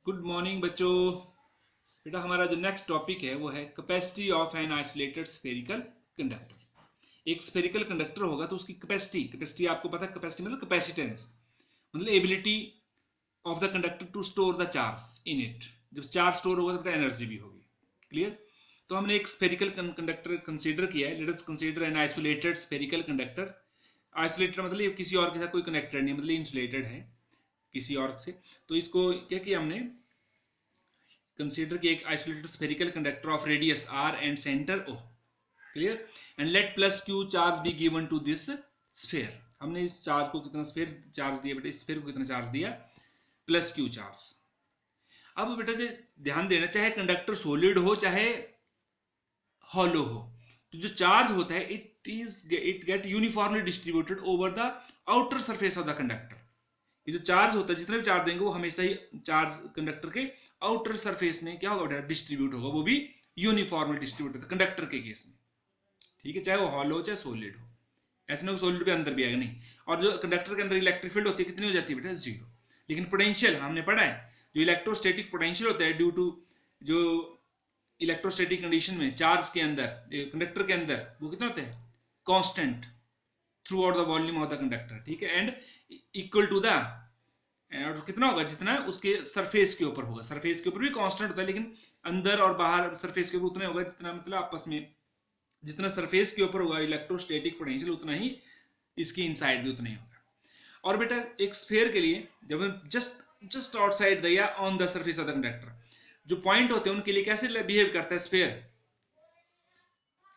Good morning बच्चों। बेटा हमारा जो नेक्स्ट टॉपिक है वो है capacity of an isolated spherical conductor. एक स्फेरिकल कंडक्टर होगा तो उसकी कैपेसिटी कैपेसिटी आपको पता है, कैपेसिटी मतलब कैपेसिटेंस, मतलब ability of the conductor to store the charge in it. जब चार्ज स्टोर होगा तो बेटा एनर्जी भी होगी। क्लियर। तो हमने एक स्फेरिकल कंडक्टर कंसीडर किया है। Let us consider an isolated spherical conductor. Isolated मतलब ये किसी और के साथ कोई कनेक्टेड नहीं, मतलब इंसुलेटेड है किसी और से। तो इसको क्या किया हमने, कंसीडर कि एक isolated spherical conductor of radius R and centre O. Clear. And let plus Q charge be given to this sphere. हमने इस चार्ज को कितना स्फेयर चार्ज दिया बेटा, इस स्फेयर को कितना चार्ज दिया, प्लस क्यू चार्ज। अब बेटा जो ध्यान देना, चाहे कंडक्टर सॉलिड हो चाहे हॉलो हो, तो जो चार्ज होता है it get uniformly distributed over the outer surface of the conductor. ये जो चार्ज होता है, जितना भी चार्ज देंगे वो हमेशा ही चार्ज कंडक्टर के आउटर सरफेस में क्या होगा, डिस्ट्रीब्यूट होगा, वो भी यूनिफॉर्मली डिस्ट्रीब्यूट होता है कंडक्टर के केस में। ठीक है, चाहे वो हॉलो हो चाहे सॉलिड हो। ऐसे ना सॉलिड के अंदर भी आएगा नहीं। और जो कंडक्टर के अंदर इलेक्ट्रिक फील्ड होती है कितनी हो जाती है बेटा, जीरो। लेकिन पोटेंशियल हमने पढ़ा है, जो इलेक्ट्रोस्टैटिक पोटेंशियल होता है ड्यू टू जो इलेक्ट्रोस्टैटिक कंडीशन में चार्ज के अंदर कंडक्टर के अंदर वो कितना होता है, constant through out the volume of the conductor. ठीक है, एंड इक्वल टू द, और कितना होगा जितना उसके सरफेस के ऊपर होगा। सरफेस के ऊपर भी कांस्टेंट होता है, लेकिन अंदर और बाहर सरफेस के ऊपर उतना होगा जितना, मतलब आपस में जितना सरफेस के ऊपर होगा इलेक्ट्रोस्टैटिक पोटेंशियल उतना ही इसकी इनसाइड भी उतना ही होगा। और बेटा एक स्फीयर के लिए जब हम जस्ट आउटसाइड द या on the surface of the conductor, जो पॉइंट होते हैं उनके लिए कैसे बिहेव करता है स्फीयर,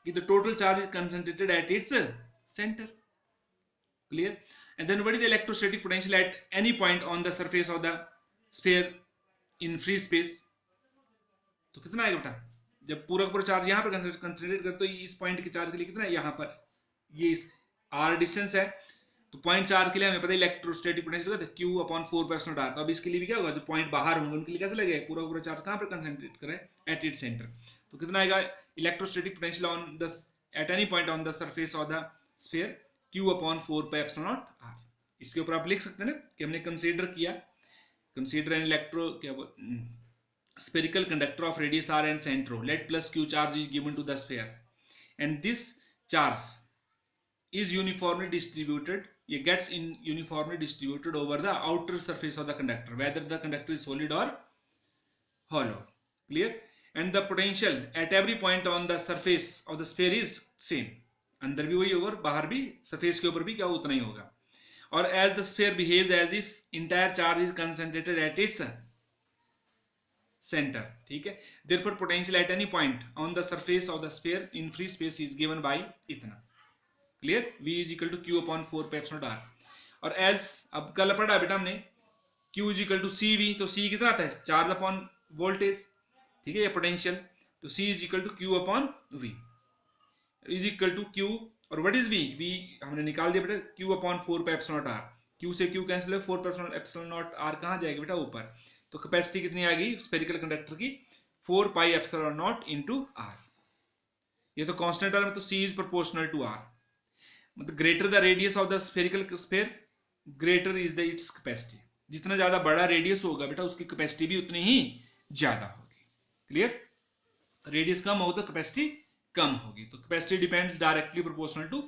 कि the total charge is concentrated at its centre. Clear? And then what is the electrostatic potential at any point on the surface of the sphere in free space? तो कितना आएगा बेटा, जब पूरा पूरा चार्ज यहाँ पर कंसंट्रेट कर, तो इस पॉइंट के चार्ज के लिए कितना है, यहाँ पर ये आर डिस्टेंस है, तो पॉइंट चार्ज के लिए हमें पता है इलेक्ट्रोस्टैटिक पोटेंशियल होगा क्यू अपॉन 4 आर। तो अब इसके लिए भी क्या होगा, जो पॉइंट बाहर होंगे उनके लिए कैसे लगेगा, पूरा पूरा चार्ज कहाँ पर कंसंट्रेट करें, एट इट सेंटर। तो कितना आएगा electrostatic potential on the at any point on the surface of the sphere, Q upon 4πε0 r। इसके ऊपर आप लिख सकते हैं ना कि हमने कंसीडर किया, कंसीडर एन इलेक्ट्रो क्या spherical conductor of radius r and centre, let plus q charge is given to the sphere and this charge is uniformly distributed, ये gets in uniformly distributed over the outer surface of the conductor whether the conductor is solid और hollow. Clear? And the potential at every point on the surface of the sphere is same. अंदर भी वही होगा और बाहर भी surface के ऊपर भी क्या उतना ही होगा। और as the sphere behaves as if entire charge is concentrated at its centre. ठीक है, therefore potential at any point on the surface of the sphere in free space is given by इतना। Clear, V is equal to Q upon 4πε0r। और as अब कल पढ़ा बेटा हमने Q is equal to CV, तो C कितना आता है, चार्ज अपॉन वोल्टेज। ठीक है, या पोटेंशियल, तो C is equal to Q upon V is equal to Q. और व्हाट इज V हमने निकाल दिया बेटा, Q अपॉन 4πε0r। Q से Q कैंसिल है, 4πε0r कहाँ जाएगा बेटा, ऊपर। तो कैपेसिटी कितनी आ गई स्फेरिकल कंडक्टर की, 4πε0 इंटू r। ये तो कांस्टेंट है, तो C is proportional to r, मतलब greater the radius of the spherical sphere greater is the its capacity. जितना ज्यादा बड़ा रेडियस होगा बेटा उसकी कैपेसिटी भी उतनी ही ज्यादा होगी। क्लियर, रेडियस कम होगा तो कैपेसिटी कम होगी। तो capacity depends directly proportional to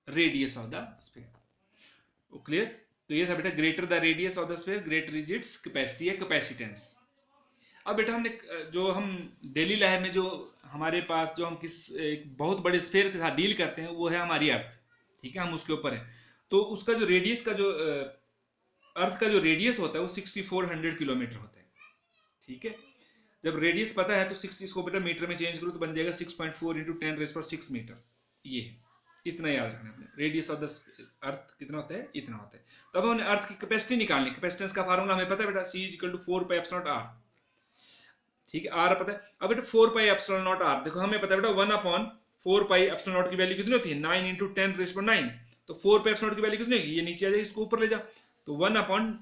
radius of the sphere. Clear, तो ये था बेटा, greater the radius of the sphere greater is its capacity या कैपेसिटेंस। अब बेटा हमने जो हम डेली लाइफ में जो हमारे पास जो हम एक बहुत बड़े स्फीयर के साथ डील करते हैं वो है हमारी अर्थ। ठीक है, हम उसके ऊपर है, तो उसका जो रेडियस का जो अर्थ का जो रेडियस होता है वो 6400 किलोमीटर होता है। ठीक है, जब रेडियस पता है तो 60 को बेटा मीटर में चेंज करो तो बन जाएगा 6.4 इंटू 10⁻⁶ मीटर। ये इतना याद रखना अपने, रेडियस ऑफ द अर्थ कितना होता है, इतना होता है। तो अब हमने अर्थ की कैपेसिटी निकालनी, कैपेसिटेंस का फार्मूला हमें पता है बेटा, C is equal to 4πε0r। ठीक है, r पता है। अब बेटा 4πε0r देखो हमें पता है बेटा 1 अपॉन 4πε0 की वैल्यू कितनी होती है, 9 इंटू 10⁻⁹। तो 4πε0 की वैल्यू कितनी होगी, ये नीचे आ जाएगी, इसको ऊपर ले जाओ, तो 1 अपॉन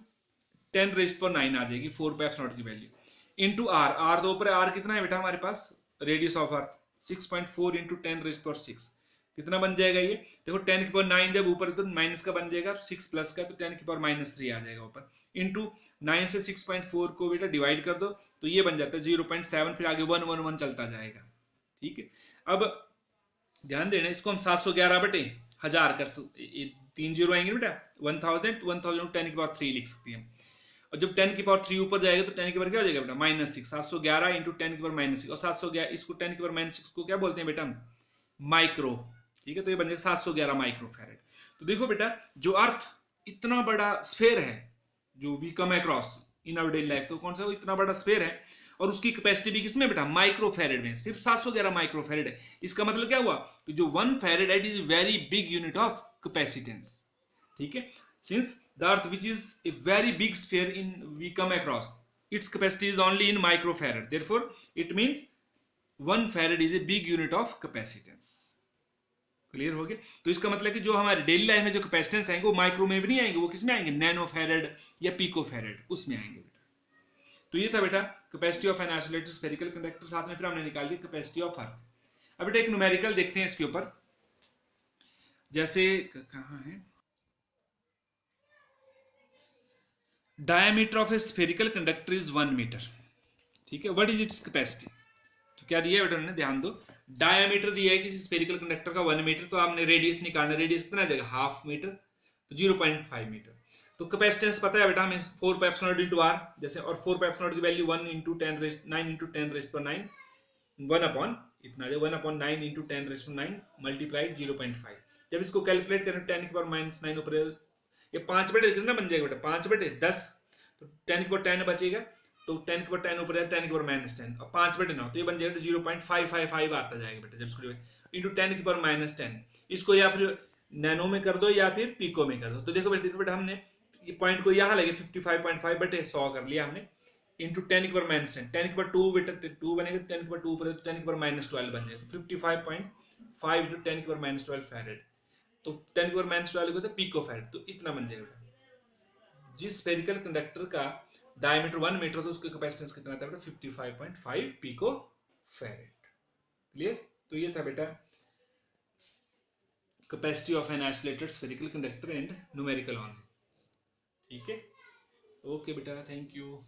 10⁻⁹ आ जाएगी 4πε0 की वैल्यू, इंटू r। r तो ऊपर है, r कितना है बेटा हमारे पास, रेडियस ऑफ अर्थ 6.4 इंटू 10⁻⁶। कितना बन जाएगा ये, देखो 10 की पावर 9 जब ऊपर तो माइनस का बन जाएगा, 6 प्लस का तो 10 की पावर -3 आ जाएगा ऊपर, इंटू 9 से 6.4 को बेटा डिवाइड कर दो तो ये बन जाता है 0.7, फिर आगे 1 1 1 चलता जाएगा। ठीक है, अब ध्यान देना, इसको हम 711 बटे 1000 कर सकते, 3 जीरो आएंगे बेटा, 1000 10 की पावर 3 लिख सकते हैं। और जब 10 की पावर 3 ऊपर जाएगा तो 10 की पावर क्या हो जाएगा बेटा -6, 711 इंटू 10 की पावर -6, और 711 इसको 10 की पावर -6 को क्या बोलते हैं बेटा, माइक्रो। ठीक है, तो ये बन जाएगा 711 माइक्रो फैरेड। तो देखो बेटा, जो अर्थ इतना बड़ा स्फेयर है जो we come across in our daily life, तो कौन सा वो इतना बड़ा स्फेयर है और उसकी कैपेसिटी भी किसमें बेटा, माइक्रो फैरेड में, सिर्फ 711 माइक्रो फैरेड है। इसका मतलब क्या हुआ कि जो 1 farad it is very big unit of capacitance. ठीक है, since the earth which is a very big sphere in we come across, its capacity is only in microfarad, therefore it means 1 farad is a big unit of capacitance। Clear हो गया? तो इसका मतलब कि जो हमारे डेली लाइफ में जो कैपेसिटेंस आएंगे वो माइक्रो में भी नहीं आएंगे, वो किसमें आएंगे, नैनो फैरेड या पिको फैरेड, उसमें आएंगे बेटा। तो ये था बेटा capacity of an isolated spherical conductor, साथ में फिर हमने निकाल दिया कैपेसिटी ऑफ अर्थ। अब बेटा एक न्यूमेरिकल देखते हैं इसके ऊपर, जैसे कहाँ है, diameter of a spherical conductor is 1 metre. ठीक है, व्हाट इज इट्स कैपेसिटी, तो क्या दिया है बेटा उन्होंने, ध्यान दो, डायमीटर दिया है किसी स्फेरिकल कंडक्टर का 1 मीटर, तो आपने रेडियस निकालना, रेडियस कितना आ जाएगा, हाफ मीटर, तो 0.5 मीटर। तो कैपेसिटेंस पता है बेटा हमें 4 pi epsilon naught into R, जैसे, और 4 पाई एप्सिलॉन नॉट की वैल्यू 1 इंटू 10 9 इंटू 10 रेज़ पर 9, 1 अपॉन इतना, 1/9 इंटू 10 रेज़ पर 9 मल्टीप्लाइड 0.5। जब इसको कैलकुलेट करें 10 की पावर -9 ऊपर, ये 5 बटे कितना बन जाएगा बेटा, 5 बटे 10, तो 10 की पावर 10 बचेगा, तो 10 की पावर 10 ऊपर है, 10 की पावर -10 और 5 बटे 9, तो ये बन जाएगा 0.555 आता जाएगा बेटा, जब इसको इंटू 10 की पावर -10, इसको या फिर नैनो में कर दो या फिर पीको में कर दो। तो देखो बेटा हमने ये पॉइंट को यहाँ लगे 55.5 बटे 100 कर लिया हमने, इंटू 10 की पावर -10, 10 की पावर 2 बेटा 2 बनेगा, 10 की पावर 2 ऊपर है तो 10 की पावर -12 बन जाएगा, 55.5 इंटू 10 की पावर -12 फैरेड, तो 10 की पावर -12 को पिको फैरेड, तो इतना बन जाएगा। जिस स्फेरिकल कंडक्टर का डायमीटर 1 मीटर, तो उसका कैपेसिटेंस कितना था बेटा, 55.5 पिको फैरेड। क्लियर? तो ये था बेटा capacity of an isolated spherical conductor and numerical on. ठीक है, ओके बेटा, थैंक यू।